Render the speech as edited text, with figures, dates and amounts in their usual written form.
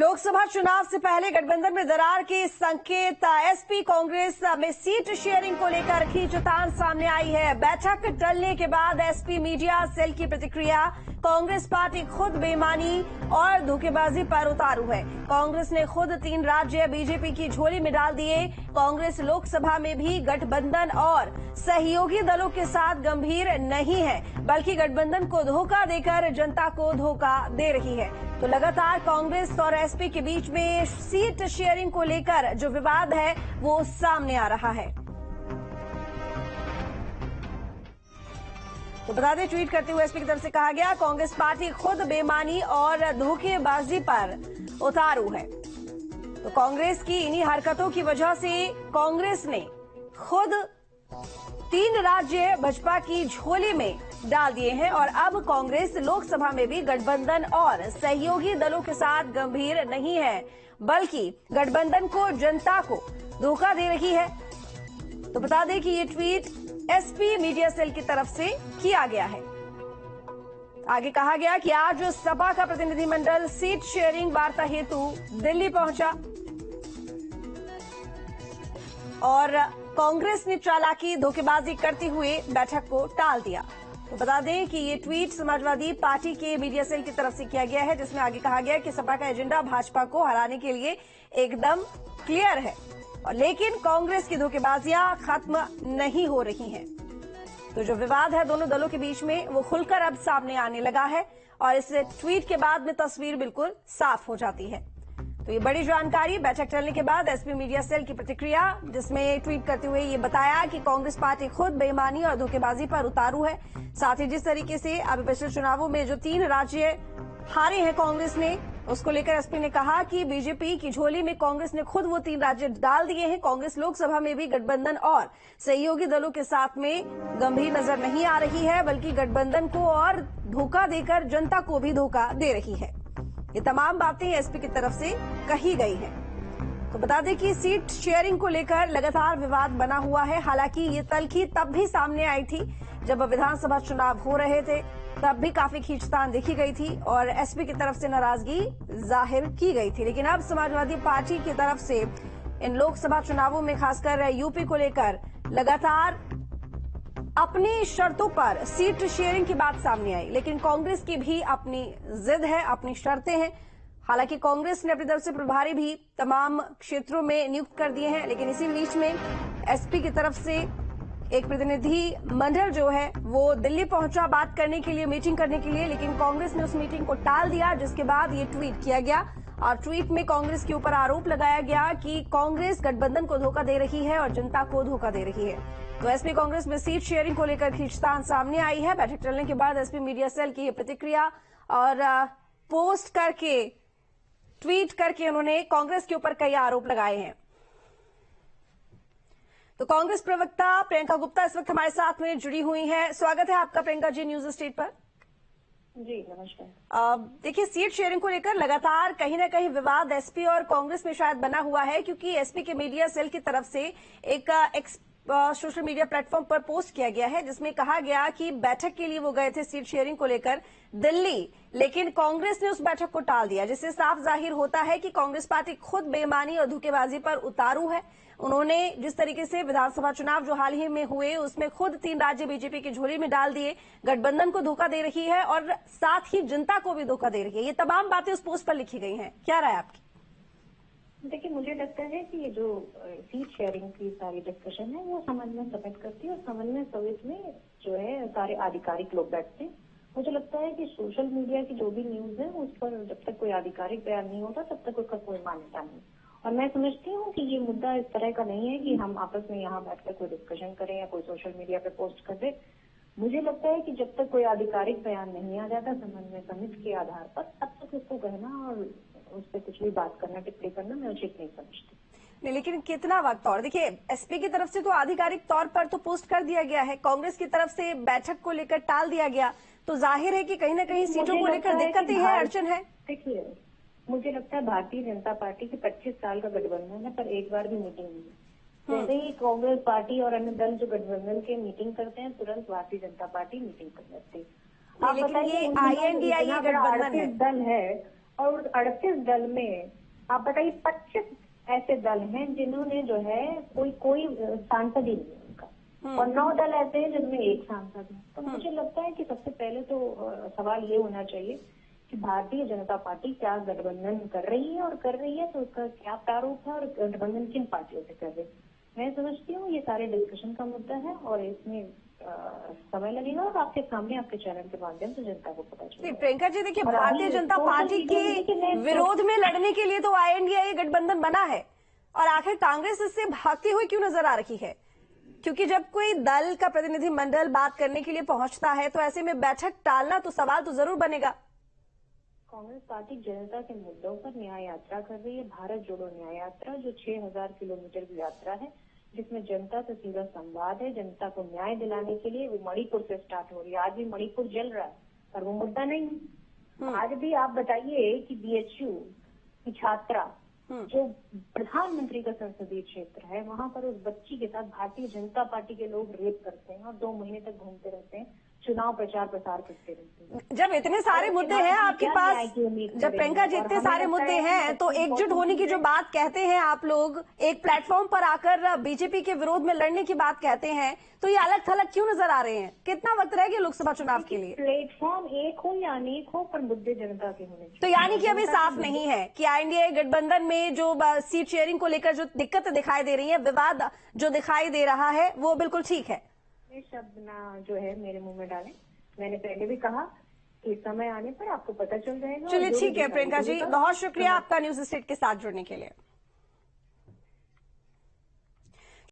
लोकसभा चुनाव से पहले गठबंधन में दरार के संकेत। एसपी कांग्रेस में सीट शेयरिंग को लेकर खींचतान सामने आई है। बैठक टलने के बाद एसपी मीडिया सेल की प्रतिक्रिया। कांग्रेस पार्टी खुद बेईमानी और धोखेबाजी पर उतारू है। कांग्रेस ने खुद 3 राज्य बीजेपी की झोली में डाल दिए। कांग्रेस लोकसभा में भी गठबंधन और सहयोगी दलों के साथ गंभीर नहीं है, बल्कि गठबंधन को धोखा देकर जनता को धोखा दे रही है। तो लगातार कांग्रेस और एसपी के बीच में सीट शेयरिंग को लेकर जो विवाद है वो सामने आ रहा है। तो बता दें, ट्वीट करते हुए एसपी की तरफ से कहा गया, कांग्रेस पार्टी खुद बेईमानी और धोखेबाजी पर उतारू है। तो कांग्रेस की इन्हीं हरकतों की वजह से कांग्रेस ने खुद 3 राज्य भाजपा की झोली में डाल दिए हैं और अब कांग्रेस लोकसभा में भी गठबंधन और सहयोगी दलों के साथ गंभीर नहीं है, बल्कि गठबंधन को जनता को धोखा दे रही है। तो बता दें कि ये ट्वीट एसपी मीडिया सेल की तरफ से किया गया है। आगे कहा गया कि आज सपा का प्रतिनिधिमंडल सीट शेयरिंग वार्ता हेतु दिल्ली पहुंचा और कांग्रेस ने चालाकी धोखेबाजी करते हुए बैठक को टाल दिया। तो बता दें कि ये ट्वीट समाजवादी पार्टी के मीडिया सेल की तरफ से किया गया है, जिसमें आगे कहा गया कि सपा का एजेंडा भाजपा को हराने के लिए एकदम क्लियर है, और लेकिन कांग्रेस की धोखेबाजियां खत्म नहीं हो रही हैं। तो जो विवाद है दोनों दलों के बीच में वो खुलकर अब सामने आने लगा है और इस ट्वीट के बाद में तस्वीर बिल्कुल साफ हो जाती है। तो ये बड़ी जानकारी बैठक टलने के बाद एसपी मीडिया सेल की प्रतिक्रिया, जिसमें ट्वीट करते हुए ये बताया कि कांग्रेस पार्टी खुद बेईमानी और धोखेबाजी पर उतारू है। साथ ही जिस तरीके से अभी पिछले चुनावों में जो 3 राज्य हारे हैं कांग्रेस ने, उसको लेकर एसपी ने कहा कि बीजेपी की झोली में कांग्रेस ने खुद वो 3 राज्य डाल दिए हैं। कांग्रेस लोकसभा में भी गठबंधन और सहयोगी दलों के साथ में गंभीर नजर नहीं आ रही है, बल्कि गठबंधन को और धोखा देकर जनता को भी धोखा दे रही है। ये तमाम बातें एसपी की तरफ से कही गई हैं। तो बता दें कि सीट शेयरिंग को लेकर लगातार विवाद बना हुआ है। हालांकि ये तल्खी तब भी सामने आई थी जब विधानसभा चुनाव हो रहे थे, तब भी काफी खींचतान देखी गई थी और एसपी की तरफ से नाराजगी जाहिर की गई थी। लेकिन अब समाजवादी पार्टी की तरफ से इन लोकसभा चुनावों में खासकर यूपी को लेकर लगातार अपनी शर्तों पर सीट शेयरिंग की बात सामने आई, लेकिन कांग्रेस की भी अपनी जिद है, अपनी शर्तें हैं। हालांकि कांग्रेस ने अपनी तरफ से प्रभारी भी तमाम क्षेत्रों में नियुक्त कर दिए हैं, लेकिन इसी बीच में एसपी की तरफ से एक प्रतिनिधि मंडल जो है वो दिल्ली पहुंचा बात करने के लिए, मीटिंग करने के लिए, लेकिन कांग्रेस ने उस मीटिंग को टाल दिया, जिसके बाद ये ट्वीट किया गया और ट्वीट में कांग्रेस के ऊपर आरोप लगाया गया कि कांग्रेस गठबंधन को धोखा दे रही है और जनता को धोखा दे रही है। तो एसपी कांग्रेस में सीट शेयरिंग को लेकर खींचतान सामने आई है। बैठक चलने के बाद एसपी मीडिया सेल की प्रतिक्रिया और पोस्ट करके, ट्वीट करके उन्होंने कांग्रेस के ऊपर कई आरोप लगाए हैं। तो कांग्रेस प्रवक्ता प्रियंका गुप्ता इस वक्त हमारे साथ में जुड़ी हुई हैं। स्वागत है आपका प्रियंका जी न्यूज स्टेट पर। जी नमस्कार। देखिए, सीट शेयरिंग को लेकर लगातार कहीं ना कहीं विवाद एसपी और कांग्रेस में शायद बना हुआ है, क्योंकि एसपी के मीडिया सेल की तरफ से एक सोशल मीडिया प्लेटफॉर्म पर पोस्ट किया गया है, जिसमें कहा गया कि बैठक के लिए वो गए थे सीट शेयरिंग को लेकर दिल्ली, लेकिन कांग्रेस ने उस बैठक को टाल दिया, जिससे साफ जाहिर होता है कि कांग्रेस पार्टी खुद बेईमानी और धोखेबाजी पर उतारू है। उन्होंने जिस तरीके से विधानसभा चुनाव जो हाल ही में हुए उसमें खुद 3 राज्य बीजेपी की झोली में डाल दिए, गठबंधन को धोखा दे रही है और साथ ही जनता को भी धोखा दे रही है। ये तमाम बातें उस पोस्ट पर लिखी गई हैं। क्या राय आपकी? देखिए, मुझे लगता है कि ये जो सीट शेयरिंग की सारी डिस्कशन है वो समन्वय समिति करती है और समन्वय समिति में जो है सारे आधिकारिक लोग बैठते हैं। मुझे लगता है कि सोशल मीडिया की जो भी न्यूज है उस पर जब तक कोई आधिकारिक बयान नहीं होता तब तक उसका कोई मान्यता नहीं। और मैं समझती हूँ कि ये मुद्दा इस तरह का नहीं है कि हम आपस में यहाँ बैठकर कोई डिस्कशन करें या कोई सोशल मीडिया पे पोस्ट कर दे। मुझे लगता है कि जब तक कोई आधिकारिक बयान नहीं आ जाता समन्वय समिति के आधार पर, तब तक उसको कहना और उस पर कुछ भी बात करना, टिप्पणी करना मैं उचित नहीं समझती। नहीं, लेकिन कितना वक्त? और देखिए, एसपी की तरफ से तो आधिकारिक तौर पर तो पोस्ट कर दिया गया है, कांग्रेस की तरफ से बैठक को लेकर टाल दिया गया, तो जाहिर है कि कहीं ना कहीं सीटों को लेकर दिक्कतें हैं, अड़चन है। देखिए, मुझे लगता है भारतीय जनता पार्टी के 25 साल का गठबंधन है, पर एक बार भी मीटिंग नहीं है। जैसे ही कांग्रेस पार्टी और अन्य दल जो गठबंधन के मीटिंग करते हैं, तुरंत भारतीय जनता पार्टी मीटिंग कर लेती है। लेकिन ये INDIA गठबंधन दल है और उस 38 दल में आप बताइए 25 ऐसे दल हैं जिन्होंने जो है कोई सांसद ही नहीं है उनका, और 9 दल ऐसे हैं जिनमें एक सांसद है। तो मुझे लगता है कि सबसे पहले तो सवाल ये होना चाहिए कि भारतीय जनता पार्टी क्या गठबंधन कर रही है, और कर रही है तो उसका क्या प्रारूप है, और गठबंधन किन पार्टियों से कर रही है। मैं समझती हूँ ये सारे डिस्कशन का मुद्दा है, और इसमें समय लगेगा, और आपके सामने आपके चैनल के माध्यम से जनता को पता चलेगा। प्रियंका जी, देखिए, और भारतीय अभी जनता सोशल पार्टी मीडिया में देखिए, के मैं विरोध में लड़ने के लिए तो INDA गठबंधन बना है, और आखिर कांग्रेस इससे भागती हुई क्यों नजर आ रही है? क्योंकि जब कोई दल का प्रतिनिधिमंडल बात करने के लिए पहुंचता है तो ऐसे में बैठक टालना तो सवाल तो जरूर बनेगा। कांग्रेस पार्टी जनता के मुद्दों पर न्याय यात्रा कर रही है। भारत जोड़ो न्याय यात्रा, जो 6000 किलोमीटर की यात्रा है, जिसमें जनता से सीधा संवाद है, जनता को न्याय दिलाने के लिए। वो मणिपुर से स्टार्ट हो रही है। आज भी मणिपुर जल रहा है, पर वो मुद्दा नहीं है। आज भी आप बताइए कि BHU की छात्रा, जो प्रधानमंत्री का संसदीय क्षेत्र है, वहां पर उस बच्ची के साथ भारतीय जनता पार्टी के लोग रेप करते हैं, और 2 महीने तक घूमते रहते हैं, चुनाव प्रचार प्रसार करते रहते हैं। जब इतने सारे मुद्दे हैं आपके पास, जब प्रियंका जी इतने सारे मुद्दे हैं, तो एकजुट होने की जो बात कहते हैं आप लोग, एक प्लेटफॉर्म पर आकर बीजेपी के विरोध में लड़ने की बात कहते हैं, तो ये अलग थलग क्यों नजर आ रहे हैं? कितना वक्त रह गया लोकसभा चुनाव के लिए? प्लेटफॉर्म एक हो या अनेक हो, पर मुद्दे जनता के होने चाहिए। तो यानी कि अभी साफ नहीं है कि INDA गठबंधन में जो सीट शेयरिंग को लेकर जो दिक्कत दिखाई दे रही है, विवाद जो दिखाई दे रहा है, वो बिल्कुल ठीक है। ये शब्द ना जो है मेरे मुंह में डालें। मैंने पहले भी कहा कि समय आने पर आपको पता चल जाएगा। चलिए ठीक है प्रियंका जी, बहुत शुक्रिया आपका न्यूज स्टेट के साथ जुड़ने के लिए।